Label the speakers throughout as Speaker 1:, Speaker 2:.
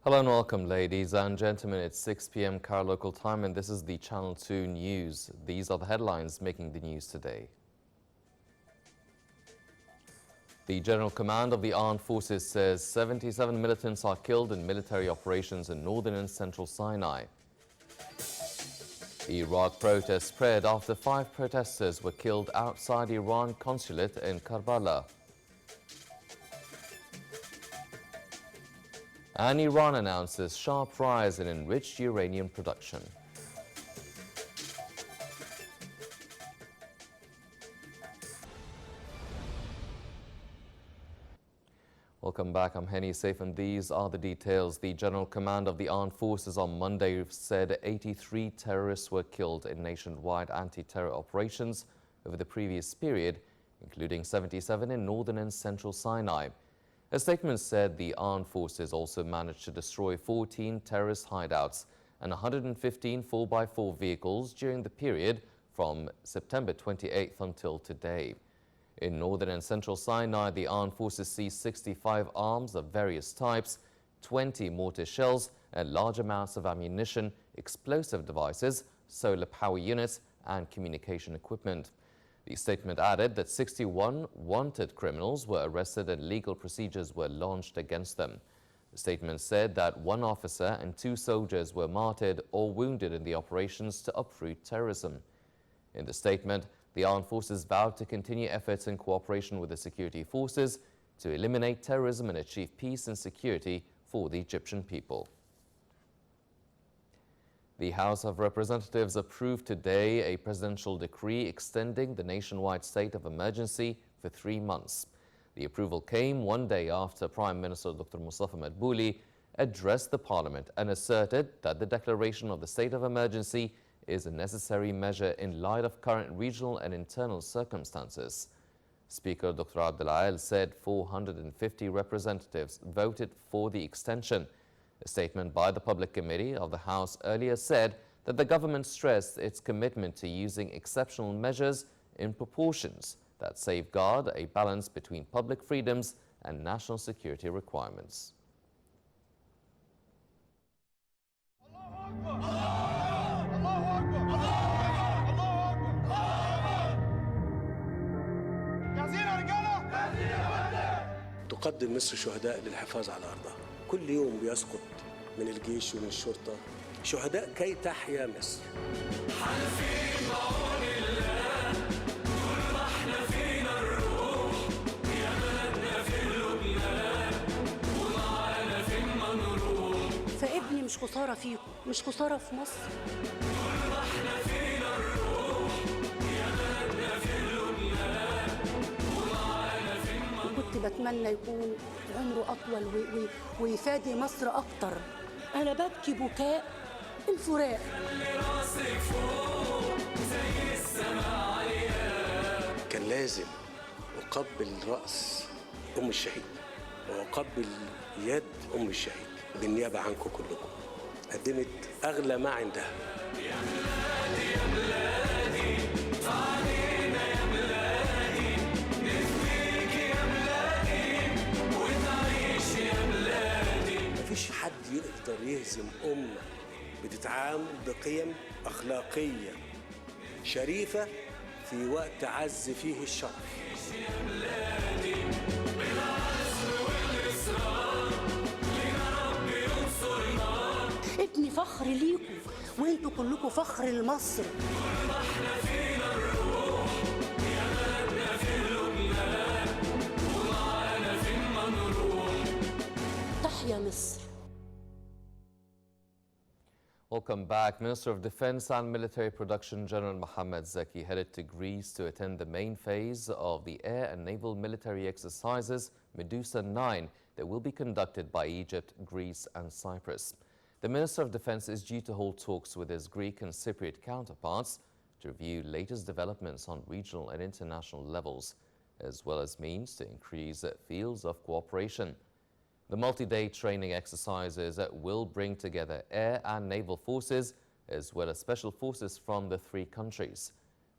Speaker 1: Hello and welcome, ladies and gentlemen. It's 6 p.m. Cairo local time, and this is the Channel 2 News. These are the headlines making the news today. The General Command of the Armed Forces says 77 militants are killed in military operations in northern and central Sinai. Iraq protests spread after 5 protesters were killed outside Iran consulate in Karbala. And Iran announces sharp rise in enriched uranium production. Welcome back. I'm Henny Saif, and these are the details. The General Command of the Armed Forces on Monday said 83 terrorists were killed in nationwide anti-terror operations over the previous period, including 77 in northern and central Sinai. A statement said the armed forces also managed to destroy 14 terrorist hideouts and 115 4x4 vehicles during the period from September 28th until today. In northern and central Sinai, the armed forces seized 65 arms of various types, 20 mortar shells, and large amounts of ammunition, explosive devices, solar power units, and communication equipment. The statement added that 61 wanted criminals were arrested and legal procedures were launched against them. The statement said that 1 officer and 2 soldiers were martyred or wounded in the operations to uproot terrorism. In the statement, the armed forces vowed to continue efforts in cooperation with the security forces to eliminate terrorism and achieve peace and security for the Egyptian people. The House of Representatives approved today a presidential decree extending the nationwide state of emergency for 3 months. The approval came 1 day after Prime Minister Dr. Mustafa Madbouli addressed the Parliament and asserted that the declaration of the state of emergency is a necessary measure in light of current regional and internal circumstances. Speaker Dr. Abdul said 450 representatives voted for the extension. A statement by the Public Committee of the House earlier said that the government stressed its commitment to using exceptional measures in proportions that safeguard a balance between public freedoms and national security requirements.
Speaker 2: تقدم مصر شهداء للحفاظ على أرضها. كل يوم بيسقط من الجيش ومن الشرطة شهداء كي تحيا مصر. حالفين بعون الله طول ما احنا فينا الروح يا بلدنا في لبنان ومعانا فين ما نروح.
Speaker 3: فابني مش خسارة فيكم، مش خسارة في مصر.
Speaker 2: طول ما احنا فينا الروح يا بلدنا في لبنان ومعانا فين ما نروح.
Speaker 3: وكنت بتمنى يكون عمره أطول ويفادي مصر أكتر. أنا ببكي بكاء الفراق.
Speaker 2: كان لازم أقبل رأس أم الشهيد وأقبل يد أم الشهيد بالنيابة عنكم كلكم. قدمت أغلى ما عندها. يا بلادي يا بلادي تعالينا يا بلادي نفديك يا بلادي وتعيش يا بلادي. مفيش حد يقدر يهزم أمة بتتعامل بقيم أخلاقية شريفة في وقت عز فيه الشر. يا بلادي بالعزم والإصرار لنا رب ينصرنا.
Speaker 3: ابني فخر ليكم وانتوا كلكم فخر لمصر.
Speaker 2: طول ما احنا فينا الروح يا بلدنا في لبنان ومعانا فين ما نروح.
Speaker 3: تحيا مصر.
Speaker 1: Welcome back. Minister of Defense and Military Production General Mohammed Zaki headed to Greece to attend the main phase of the air and naval military exercises Medusa 9 that will be conducted by Egypt, Greece and Cyprus. The Minister of Defense is due to hold talks with his Greek and Cypriot counterparts to review latest developments on regional and international levels, as well as means to increase fields of cooperation. The multi-day training exercises will bring together air and naval forces, as well as special forces from the 3 countries.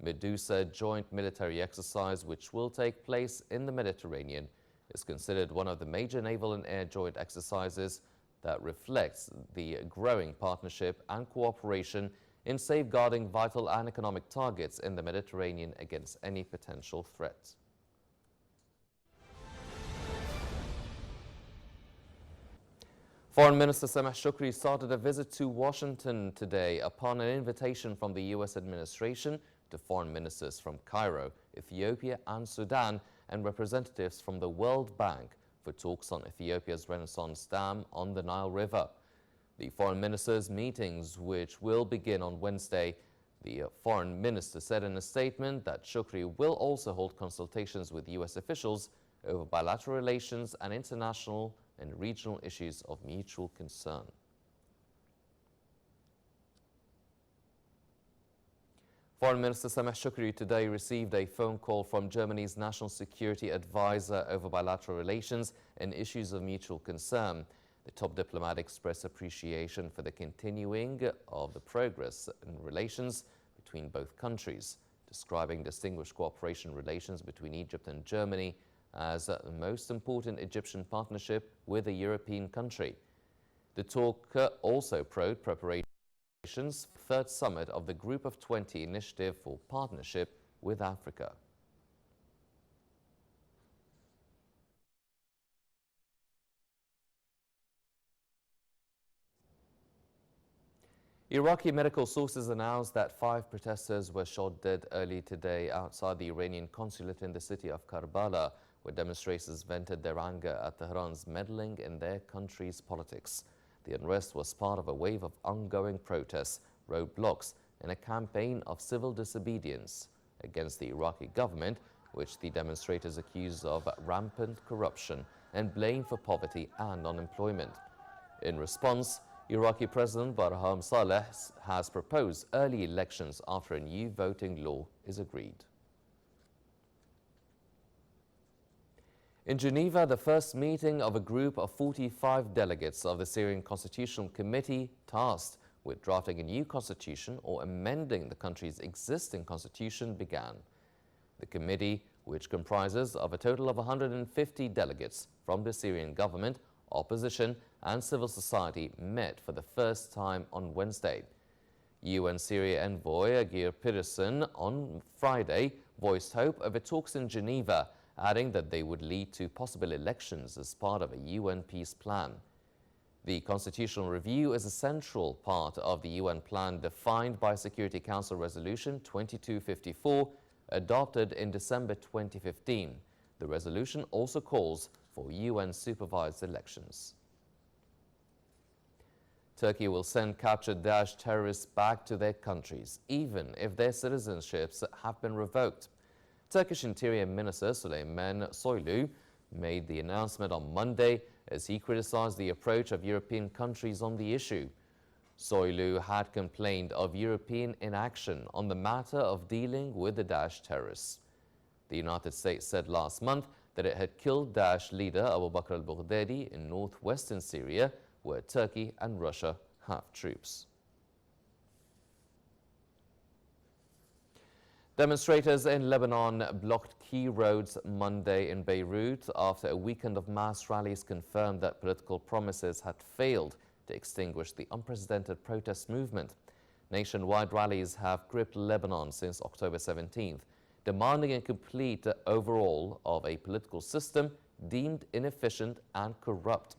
Speaker 1: Medusa joint military exercise, which will take place in the Mediterranean, is considered one of the major naval and air joint exercises that reflects the growing partnership and cooperation in safeguarding vital and economic targets in the Mediterranean against any potential threat. Foreign Minister Sameh Shoukry started a visit to Washington today upon an invitation from the U.S. administration to foreign ministers from Cairo, Ethiopia and Sudan, and representatives from the World Bank for talks on Ethiopia's Renaissance Dam on the Nile River. The foreign ministers' meetings, which will begin on Wednesday, the foreign minister said in a statement that Shoukry will also hold consultations with U.S. officials over bilateral relations and international and regional issues of mutual concern. Foreign Minister Sameh Shoukry today received a phone call from Germany's National Security Advisor over bilateral relations and issues of mutual concern. The top diplomat expressed appreciation for the continuing of the progress in relations between both countries, describing distinguished cooperation relations between Egypt and Germany as the most important Egyptian partnership with a European country. The talk also probed preparations for the third summit of the Group of 20 Initiative for Partnership with Africa. Iraqi medical sources announced that 5 protesters were shot dead early today outside the Iranian consulate in the city of Karbala, where demonstrators vented their anger at Tehran's meddling in their country's politics. The unrest was part of a wave of ongoing protests, roadblocks, and a campaign of civil disobedience against the Iraqi government, which the demonstrators accused of rampant corruption and blamed for poverty and unemployment. In response, Iraqi President Barham Saleh has proposed early elections after a new voting law is agreed. In Geneva, the first meeting of a group of 45 delegates of the Syrian Constitutional Committee tasked with drafting a new constitution or amending the country's existing constitution began. The committee, which comprises of a total of 150 delegates from the Syrian government, opposition and civil society, met for the first time on Wednesday. UN Syria envoy Geir Pedersen on Friday voiced hope over talks in Geneva, adding that they would lead to possible elections as part of a UN peace plan. The constitutional review is a central part of the UN plan defined by Security Council Resolution 2254, adopted in December 2015. The resolution also calls for UN-supervised elections. Turkey will send captured Daesh terrorists back to their countries, even if their citizenships have been revoked. Turkish Interior Minister Süleyman Soylu made the announcement on Monday as he criticized the approach of European countries on the issue. Soylu had complained of European inaction on the matter of dealing with the Daesh terrorists. The United States said last month that it had killed Daesh leader Abu Bakr al-Baghdadi in northwestern Syria, where Turkey and Russia have troops. Demonstrators in Lebanon blocked key roads Monday in Beirut after a weekend of mass rallies confirmed that political promises had failed to extinguish the unprecedented protest movement. Nationwide rallies have gripped Lebanon since October 17th, demanding a complete overhaul of a political system deemed inefficient and corrupt.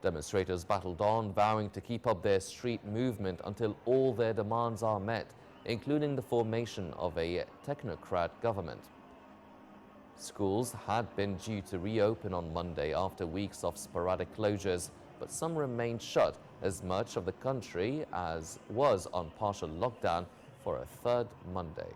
Speaker 1: Demonstrators battled on, vowing to keep up their street movement until all their demands are met, including the formation of a technocrat government. Schools had been due to reopen on Monday after weeks of sporadic closures, but some remained shut as much of the country as was on partial lockdown for a third Monday.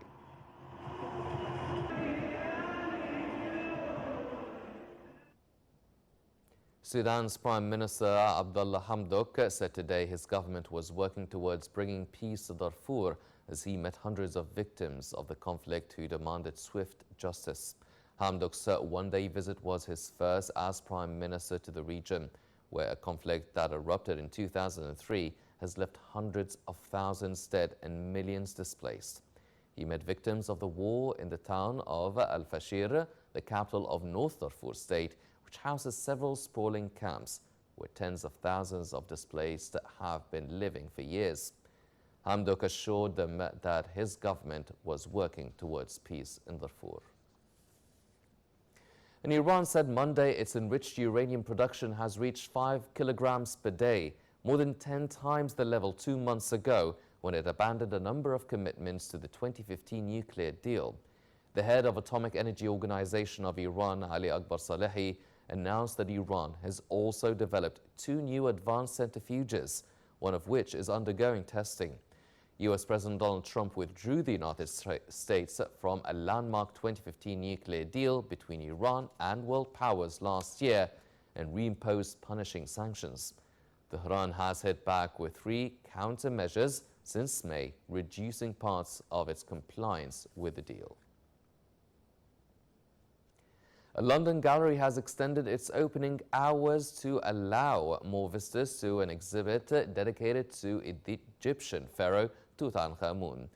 Speaker 1: Sudan's Prime Minister Abdullah Hamdok said today his government was working towards bringing peace to Darfur as he met hundreds of victims of the conflict who demanded swift justice. Hamdok's one-day visit was his first as Prime Minister to the region, where a conflict that erupted in 2003 has left hundreds of thousands dead and millions displaced. He met victims of the war in the town of Al-Fashir, the capital of North Darfur State, which houses several sprawling camps. where tens of thousands of displaced have been living for years. Hamdok assured them that his government was working towards peace in Darfur. And Iran said Monday its enriched uranium production has reached 5 kilograms per day, more than 10 times the level 2 months ago when it abandoned a number of commitments to the 2015 nuclear deal. The head of Atomic Energy Organization of Iran, Ali Akbar Salehi, announced that Iran has also developed 2 new advanced centrifuges, one of which is undergoing testing. U.S. President Donald Trump withdrew the United States from a landmark 2015 nuclear deal between Iran and world powers last year and reimposed punishing sanctions. Tehran has hit back with 3 countermeasures since May, reducing parts of its compliance with the deal. A London gallery has extended its opening hours to allow more visitors to an exhibit dedicated to Egyptian pharaoh Tutankhamun,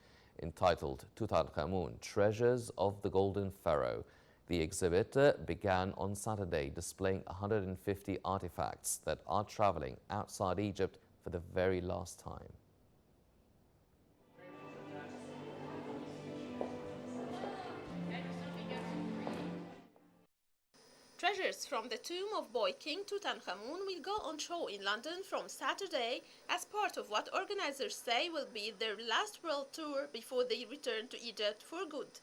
Speaker 1: entitled Tutankhamun, Treasures of the Golden Pharaoh. The exhibit began on Saturday, displaying 150 artifacts that are traveling outside Egypt for the very last time.
Speaker 4: Treasures from the tomb of boy King Tutankhamun will go on show in London from Saturday as part of what organizers say will be their last world tour before they return to Egypt for good.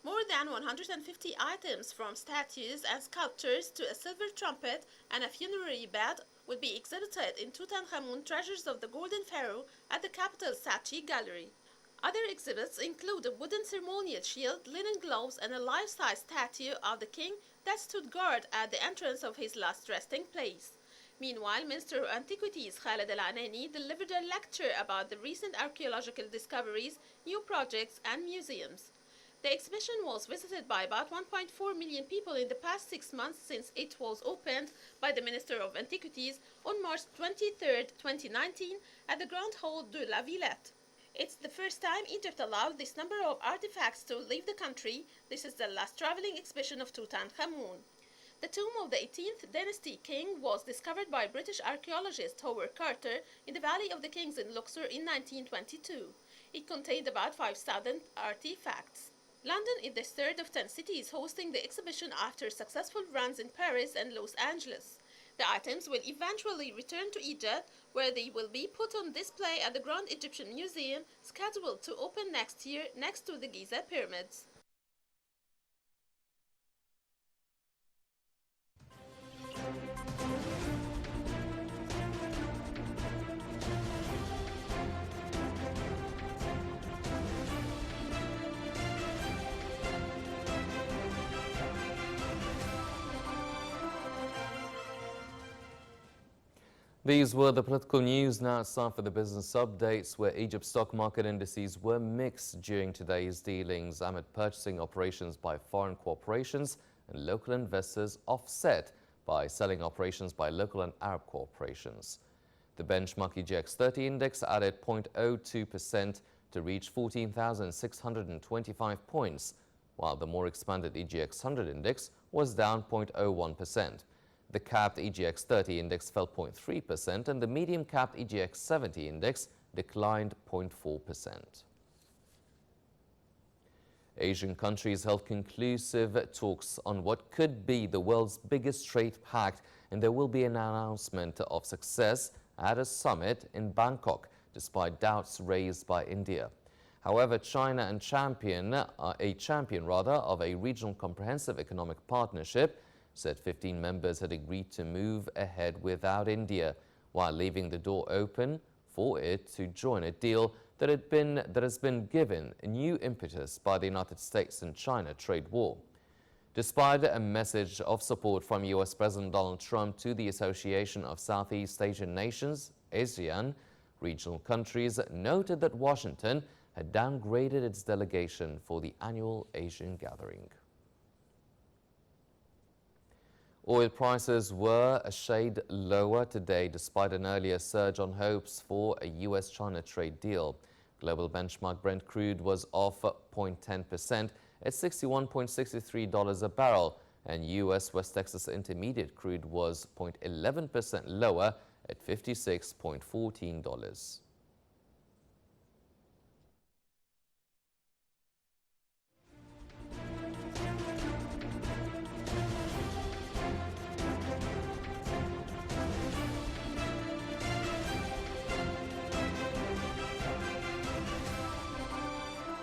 Speaker 4: More than 150 items from statues and sculptures to a silver trumpet and a funerary bed will be exhibited in Tutankhamun Treasures of the Golden Pharaoh at the capital's Saatchi Gallery. Other exhibits include a wooden ceremonial shield, linen gloves, and a life-size statue of the king that stood guard at the entrance of his last resting place. Meanwhile, Minister of Antiquities Khaled Al-Anani delivered a lecture about the recent archaeological discoveries, new projects, and museums. The exhibition was visited by about 1.4 million people in the past 6 months since it was opened by the Minister of Antiquities on March 23, 2019 at the Grand Hall de la Villette. It's the first time Egypt allowed this number of artifacts to leave the country. This is the last traveling exhibition of Tutankhamun. The tomb of the 18th dynasty king was discovered by British archaeologist Howard Carter in the Valley of the Kings in Luxor in 1922. It contained about 5,000 artifacts. London is the third of 10 cities hosting the exhibition after successful runs in Paris and Los Angeles. The items will eventually return to Egypt, where they will be put on display at the Grand Egyptian Museum, scheduled to open next year next to the Giza Pyramids.
Speaker 1: These were the political news. Now it's time for the business updates, where Egypt's stock market indices were mixed during today's dealings amid purchasing operations by foreign corporations and local investors offset by selling operations by local and Arab corporations. The benchmark EGX30 index added 0.02% to reach 14,625 points, while the more expanded EGX100 index was down 0.01%. The capped EGX30 index fell 0.3% and the medium capped EGX70 index declined 0.4%. Asian countries held conclusive talks on what could be the world's biggest trade pact, and there will be an announcement of success at a summit in Bangkok, despite doubts raised by India. However, China, a champion of a regional comprehensive economic partnership, said 15 members had agreed to move ahead without India, while leaving the door open for it to join a deal that has been given a new impetus by the United States and China trade war. Despite a message of support from U.S. President Donald Trump to the Association of Southeast Asian Nations, ASEAN, regional countries noted that Washington had downgraded its delegation for the annual Asian gathering. Oil prices were a shade lower today despite an earlier surge on hopes for a U.S.-China trade deal. Global benchmark Brent crude was off 0.10% at $61.63 a barrel, and U.S. West Texas Intermediate crude was 0.11% lower at $56.14.